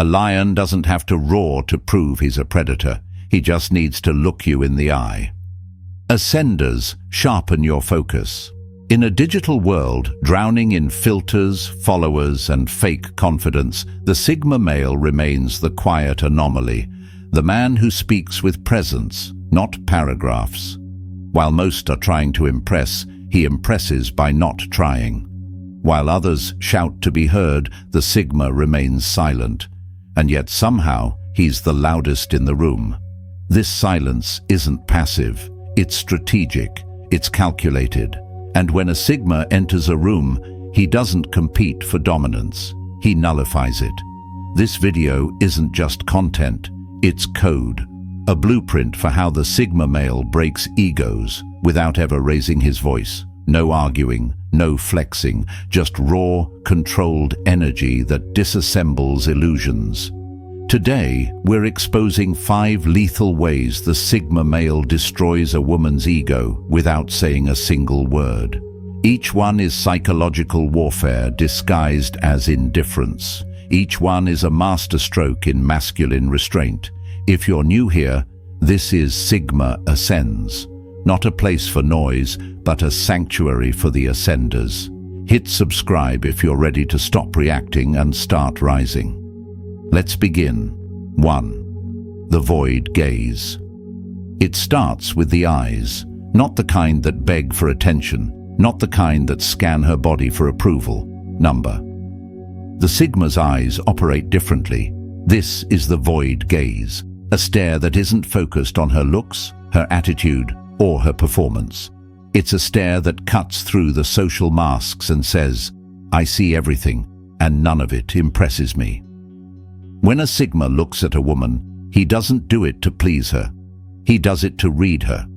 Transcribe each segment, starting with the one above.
A lion doesn't have to roar to prove he's a predator. He just needs to look you in the eye. Ascenders sharpen your focus. In a digital world drowning in filters, followers, and fake confidence, the Sigma male remains the quiet anomaly, the man who speaks with presence, not paragraphs. While most are trying to impress, he impresses by not trying. While others shout to be heard, the Sigma remains silent. And yet somehow, he's the loudest in the room. This silence isn't passive, it's strategic, it's calculated. And when a Sigma enters a room, he doesn't compete for dominance, he nullifies it. This video isn't just content, it's code. A blueprint for how the Sigma male breaks egos without ever raising his voice. No arguing, no flexing, just raw, controlled energy that disassembles illusions. Today, we're exposing 5 lethal ways the Sigma male destroys a woman's ego without saying a single word. Each one is psychological warfare disguised as indifference. Each one is a masterstroke in masculine restraint. If you're new here, this is Sigma Ascends. Not a place for noise, but a sanctuary for the ascenders. Hit subscribe if you're ready to stop reacting and start rising. Let's begin. 1. The void gaze. It starts with the eyes, not the kind that beg for attention, not the kind that scan her body for approval. Number. The Sigma's eyes operate differently. This is the void gaze, a stare that isn't focused on her looks, her attitude, or her performance. It's a stare that cuts through the social masks and says, I see everything, and none of it impresses me. When a Sigma looks at a woman, he doesn't do it to please her. He does it to read her.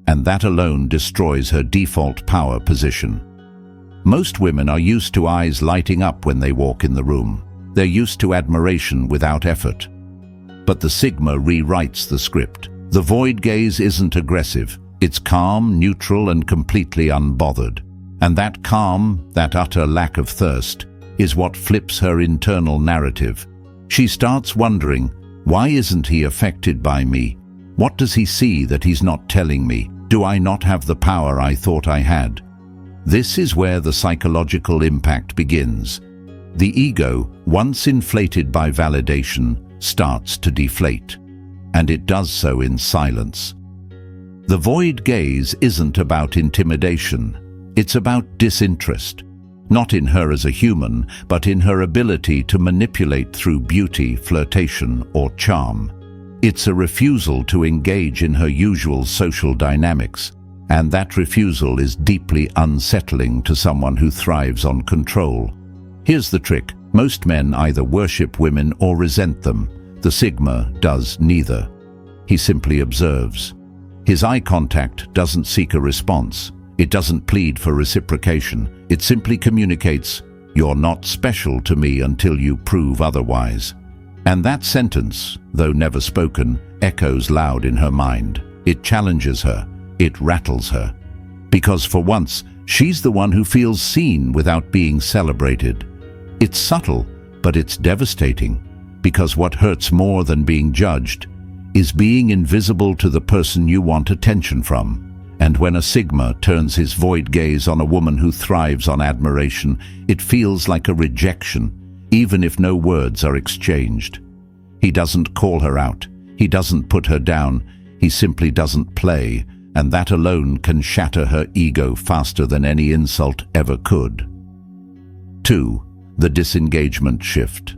And that alone destroys her default power position. Most women are used to eyes lighting up when they walk in the room. They're used to admiration without effort. But the Sigma rewrites the script. The void gaze isn't aggressive. It's calm, neutral, and completely unbothered. And that calm, that utter lack of thirst, is what flips her internal narrative. She starts wondering, why isn't he affected by me? What does he see that he's not telling me? Do I not have the power I thought I had? This is where the psychological impact begins. The ego, once inflated by validation, starts to deflate. And it does so in silence. The void gaze isn't about intimidation. It's about disinterest. Not in her as a human, but in her ability to manipulate through beauty, flirtation, or charm. It's a refusal to engage in her usual social dynamics, and that refusal is deeply unsettling to someone who thrives on control. Here's the trick. Most men either worship women or resent them. The Sigma does neither. He simply observes. His eye contact doesn't seek a response. It doesn't plead for reciprocation. It simply communicates, "You're not special to me until you prove otherwise." And that sentence, though never spoken, echoes loud in her mind. It challenges her. It rattles her. Because for once, she's the one who feels seen without being celebrated. It's subtle, but it's devastating. Because what hurts more than being judged is being invisible to the person you want attention from. And when a Sigma turns his void gaze on a woman who thrives on admiration, it feels like a rejection, even if no words are exchanged. He doesn't call her out. He doesn't put her down. He simply doesn't play, and that alone can shatter her ego faster than any insult ever could. 2. The disengagement shift.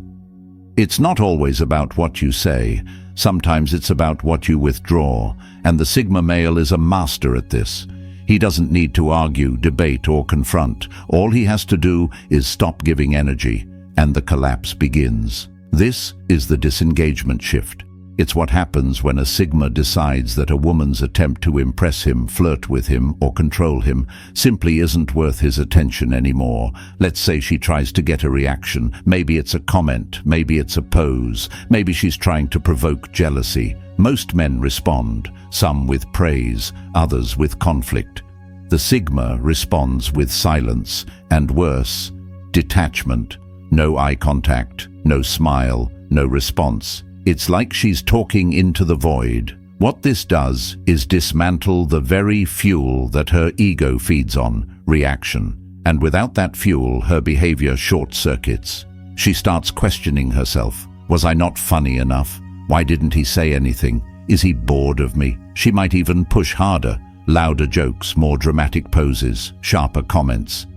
It's not always about what you say. Sometimes it's about what you withdraw, and the Sigma male is a master at this. He doesn't need to argue, debate, or confront. All he has to do is stop giving energy, and the collapse begins. This is the disengagement shift. It's what happens when a Sigma decides that a woman's attempt to impress him, flirt with him, or control him simply isn't worth his attention anymore. Let's say she tries to get a reaction. Maybe it's a comment, maybe it's a pose, maybe she's trying to provoke jealousy. Most men respond, some with praise, others with conflict. The Sigma responds with silence, and worse, detachment. No eye contact, no smile, no response. It's like she's talking into the void. What this does is dismantle the very fuel that her ego feeds on, reaction. And without that fuel, her behavior short-circuits. She starts questioning herself. Was I not funny enough? Why didn't he say anything? Is he bored of me? She might even push harder. Louder jokes, more dramatic poses, sharper comments.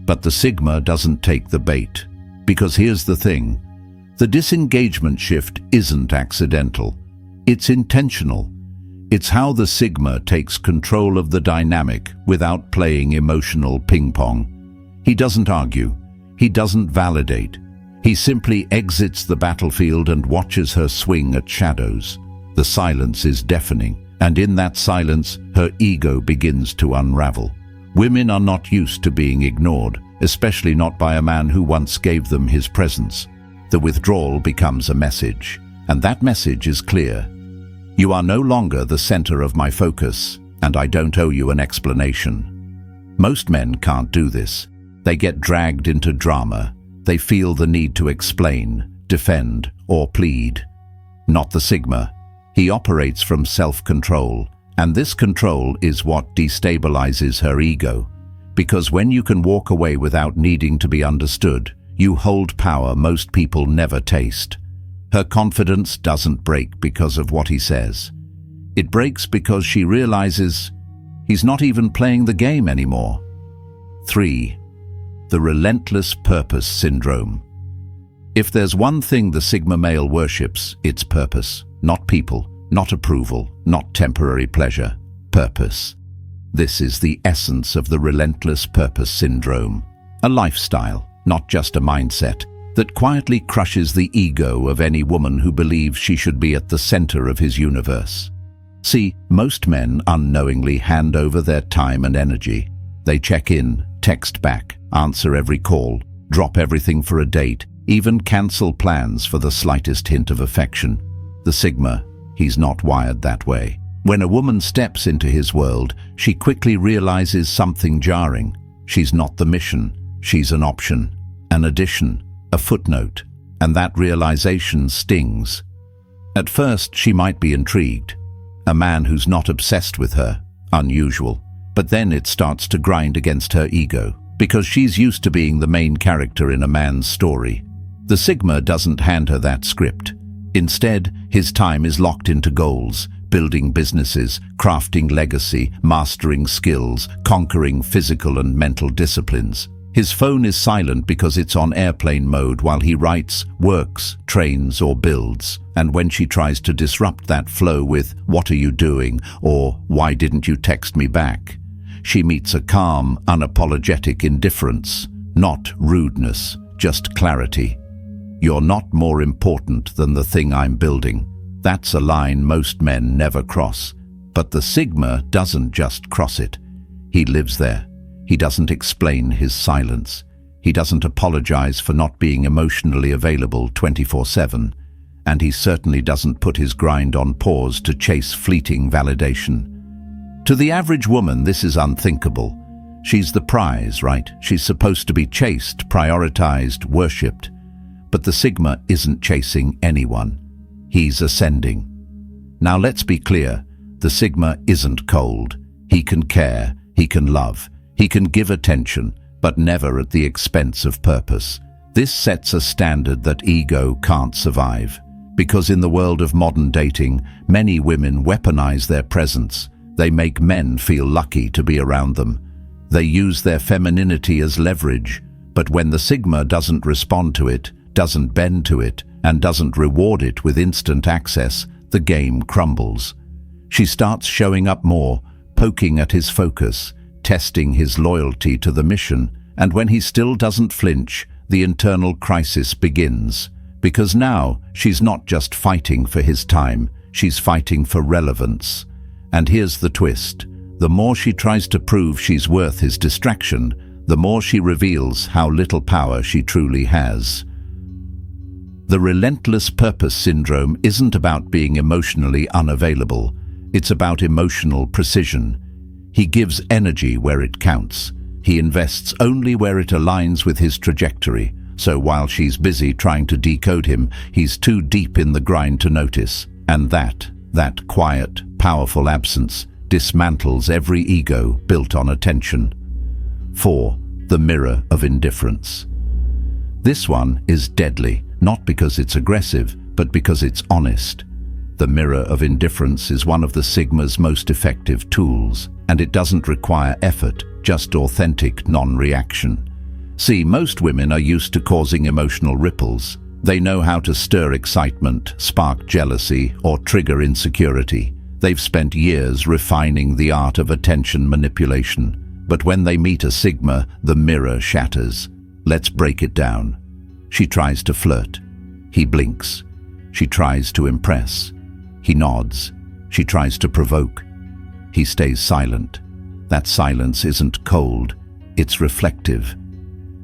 But the Sigma doesn't take the bait. Because here's the thing. The disengagement shift isn't accidental. It's intentional. It's how the Sigma takes control of the dynamic without playing emotional ping-pong. He doesn't argue. He doesn't validate. He simply exits the battlefield and watches her swing at shadows. The silence is deafening, and in that silence, her ego begins to unravel. Women are not used to being ignored, especially not by a man who once gave them his presence. The withdrawal becomes a message, and that message is clear. You are no longer the center of my focus, and I don't owe you an explanation. Most men can't do this. They get dragged into drama. They feel the need to explain, defend, or plead. Not the Sigma. He operates from self-control, and this control is what destabilizes her ego. Because when you can walk away without needing to be understood, you hold power most people never taste. Her confidence doesn't break because of what he says. It breaks because she realizes he's not even playing the game anymore. 3. The relentless purpose syndrome. If there's one thing the Sigma male worships, it's purpose. Not people, not approval, not temporary pleasure. Purpose. This is the essence of the relentless purpose syndrome. A lifestyle, not just a mindset, that quietly crushes the ego of any woman who believes she should be at the center of his universe. See, most men unknowingly hand over their time and energy. They check in, text back, answer every call, drop everything for a date, even cancel plans for the slightest hint of affection. The Sigma, he's not wired that way. When a woman steps into his world, she quickly realizes something jarring. She's not the mission, she's an option, an addition, a footnote, and that realization stings. At first, she might be intrigued. A man who's not obsessed with her, unusual. But then it starts to grind against her ego, because she's used to being the main character in a man's story. The Sigma doesn't hand her that script. Instead, his time is locked into goals, building businesses, crafting legacy, mastering skills, conquering physical and mental disciplines. His phone is silent because it's on airplane mode while he writes, works, trains, or builds. And when she tries to disrupt that flow with, "What are you doing?" or "Why didn't you text me back?" she meets a calm, unapologetic indifference. Not rudeness, just clarity. You're not more important than the thing I'm building. That's a line most men never cross. But the Sigma doesn't just cross it. He lives there. He doesn't explain his silence. He doesn't apologize for not being emotionally available 24/7. And he certainly doesn't put his grind on pause to chase fleeting validation. To the average woman, this is unthinkable. She's the prize, right? She's supposed to be chased, prioritized, worshipped. But the Sigma isn't chasing anyone. He's ascending. Now let's be clear, the Sigma isn't cold. He can care, he can love, he can give attention, but never at the expense of purpose. This sets a standard that ego can't survive. Because in the world of modern dating, many women weaponize their presence. They make men feel lucky to be around them. They use their femininity as leverage, but when the Sigma doesn't respond to it, doesn't bend to it, and doesn't reward it with instant access, the game crumbles. She starts showing up more, poking at his focus, testing his loyalty to the mission, and when he still doesn't flinch, the internal crisis begins. Because now, she's not just fighting for his time, she's fighting for relevance. And here's the twist. The more she tries to prove she's worth his distraction, the more she reveals how little power she truly has. The relentless purpose syndrome isn't about being emotionally unavailable. It's about emotional precision. He gives energy where it counts. He invests only where it aligns with his trajectory, So while she's busy trying to decode him, he's too deep in the grind to notice. And that quiet, powerful absence dismantles every ego built on attention. 4. The Mirror of Indifference. This one is deadly, not because it's aggressive, but because it's honest. The Mirror of Indifference is one of the Sigma's most effective tools, and it doesn't require effort, just authentic non-reaction. See, most women are used to causing emotional ripples. They know how to stir excitement, spark jealousy, or trigger insecurity. They've spent years refining the art of attention manipulation. But when they meet a Sigma, the mirror shatters. Let's break it down. She tries to flirt. He blinks. She tries to impress. He nods. She tries to provoke. He stays silent. That silence isn't cold, it's reflective.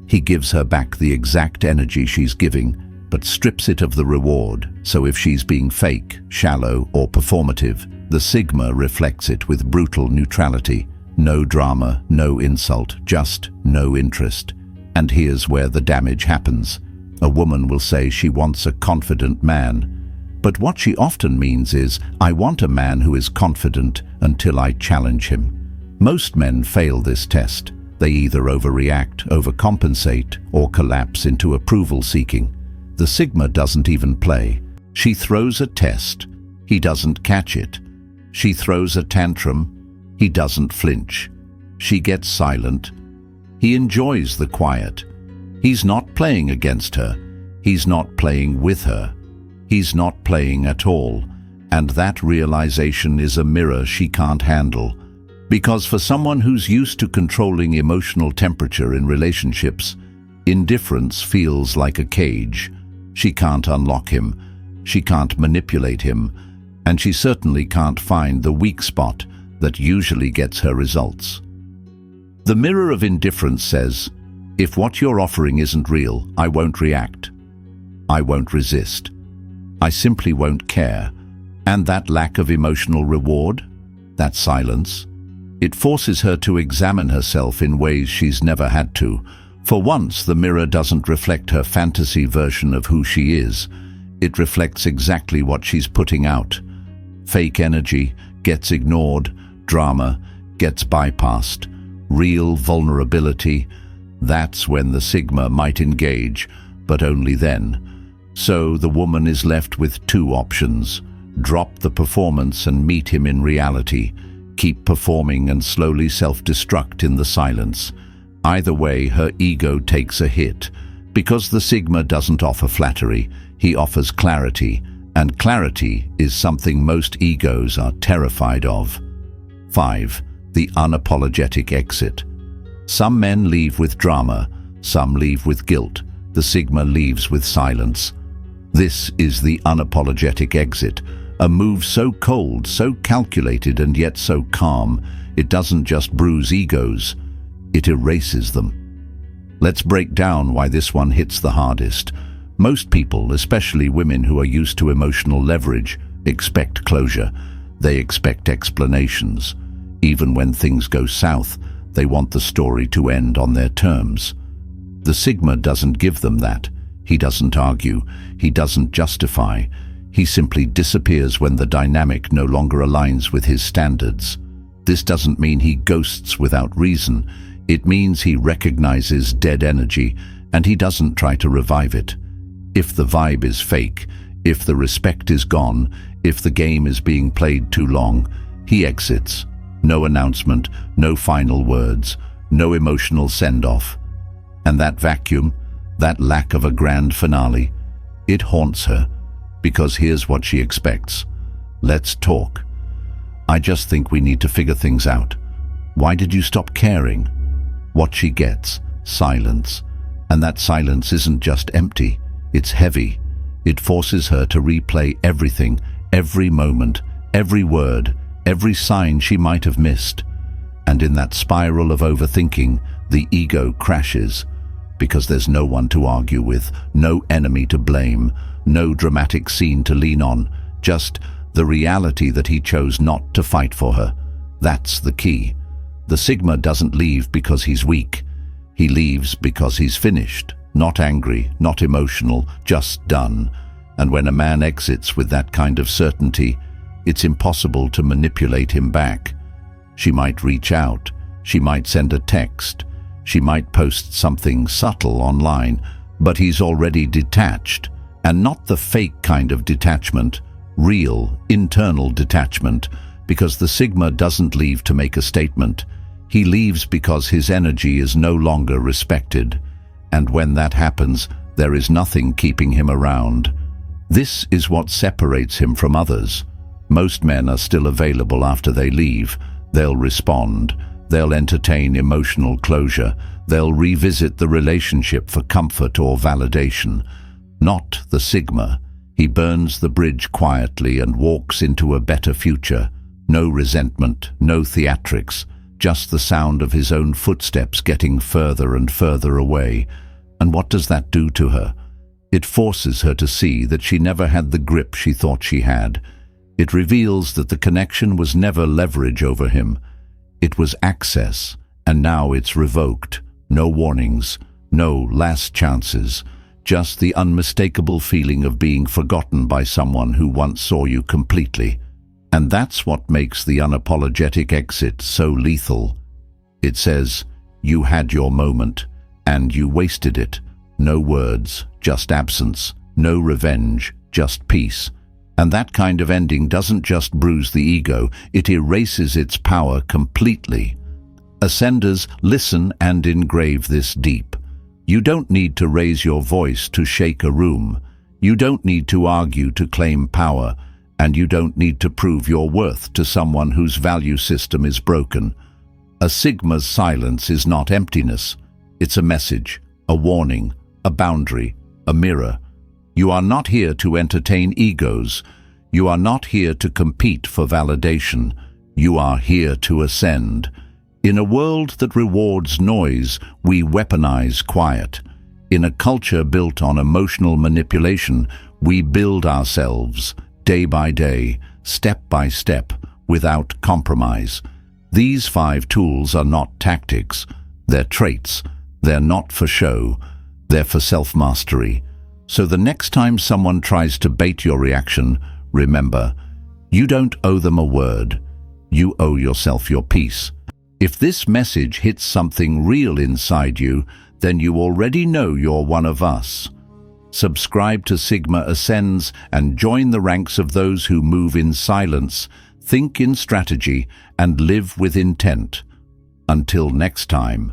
He gives her back the exact energy she's giving, but strips it of the reward, so if she's being fake, shallow, or performative, the Sigma reflects it with brutal neutrality. No drama, no insult, just no interest. And here's where the damage happens. A woman will say she wants a confident man, but what she often means is, I want a man who is confident until I challenge him. Most men fail this test. They either overreact, overcompensate, or collapse into approval-seeking. The Sigma doesn't even play. She throws a test. He doesn't catch it. She throws a tantrum. He doesn't flinch. She gets silent. He enjoys the quiet. He's not playing against her. He's not playing with her. He's not playing at all. And that realization is a mirror she can't handle. Because for someone who's used to controlling emotional temperature in relationships, indifference feels like a cage. She can't unlock him. She can't manipulate him. And she certainly can't find the weak spot that usually gets her results. The Mirror of Indifference says, if what you're offering isn't real, I won't react. I won't resist. I simply won't care. And that lack of emotional reward, that silence, it forces her to examine herself in ways she's never had to. For once, the mirror doesn't reflect her fantasy version of who she is. It reflects exactly what she's putting out. Fake energy gets ignored, drama gets bypassed. Real vulnerability, that's when the Sigma might engage, but only then. So the woman is left with two options. Drop the performance and meet him in reality. Keep performing and slowly self-destruct in the silence. Either way, her ego takes a hit. Because the Sigma doesn't offer flattery, he offers clarity, and clarity is something most egos are terrified of. 5. The Unapologetic Exit. Some men leave with drama, some leave with guilt. The Sigma leaves with silence. This is the Unapologetic Exit. A move so cold, so calculated, and yet so calm, it doesn't just bruise egos, it erases them. Let's break down why this one hits the hardest. Most people, especially women who are used to emotional leverage, expect closure. They expect explanations. Even when things go south, they want the story to end on their terms. The Sigma doesn't give them that. He doesn't argue. He doesn't justify. He simply disappears when the dynamic no longer aligns with his standards. This doesn't mean he ghosts without reason. It means he recognizes dead energy, and he doesn't try to revive it. If the vibe is fake, if the respect is gone, if the game is being played too long, he exits. No announcement, no final words, no emotional send-off. And that vacuum, that lack of a grand finale, it haunts her. Because here's what she expects. Let's talk. I just think we need to figure things out. Why did you stop caring? What she gets, silence. And that silence isn't just empty, it's heavy. It forces her to replay everything, every moment, every word, every sign she might have missed. And in that spiral of overthinking, the ego crashes. Because there's no one to argue with, no enemy to blame, no dramatic scene to lean on, just the reality that he chose not to fight for her. That's the key. The Sigma doesn't leave because he's weak. He leaves because he's finished, Not angry, not emotional, just done. And when a man exits with that kind of certainty, it's impossible to manipulate him back. She might reach out, she might send a text, she might post something subtle online, but he's already detached, and not the fake kind of detachment, real, internal detachment, because the Sigma doesn't leave to make a statement. He leaves because his energy is no longer respected, and when that happens, there is nothing keeping him around. This is what separates him from others. Most men are still available after they leave. They'll respond. They'll entertain emotional closure. They'll revisit the relationship for comfort or validation. Not the Sigma. He burns the bridge quietly and walks into a better future. No resentment, no theatrics, just the sound of his own footsteps getting further and further away. And what does that do to her? It forces her to see that she never had the grip she thought she had. It reveals that the connection was never leverage over him. It was access, and now it's revoked. No warnings, no last chances, just the unmistakable feeling of being forgotten by someone who once saw you completely. And that's what makes the unapologetic exit so lethal. It says, you had your moment, and you wasted it. No words, just absence. No revenge, just peace. And that kind of ending doesn't just bruise the ego, it erases its power completely. Ascenders, listen and engrave this deep. You don't need to raise your voice to shake a room. You don't need to argue to claim power. And you don't need to prove your worth to someone whose value system is broken. A Sigma's silence is not emptiness. It's a message, a warning, a boundary, a mirror. You are not here to entertain egos. You are not here to compete for validation. You are here to ascend. In a world that rewards noise, we weaponize quiet. In a culture built on emotional manipulation, we build ourselves, day by day, step by step, without compromise. These 5 tools are not tactics. They're traits. They're not for show. They're for self-mastery. So the next time someone tries to bait your reaction, remember, you don't owe them a word. You owe yourself your peace. If this message hits something real inside you, then you already know you're one of us. Subscribe to Sigma Ascends and join the ranks of those who move in silence, think in strategy, and live with intent. Until next time,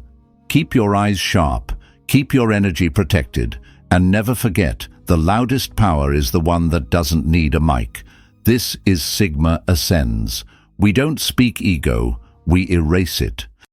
keep your eyes sharp, keep your energy protected, and never forget, the loudest power is the one that doesn't need a mic. This is Sigma Ascends. We don't speak ego, we erase it.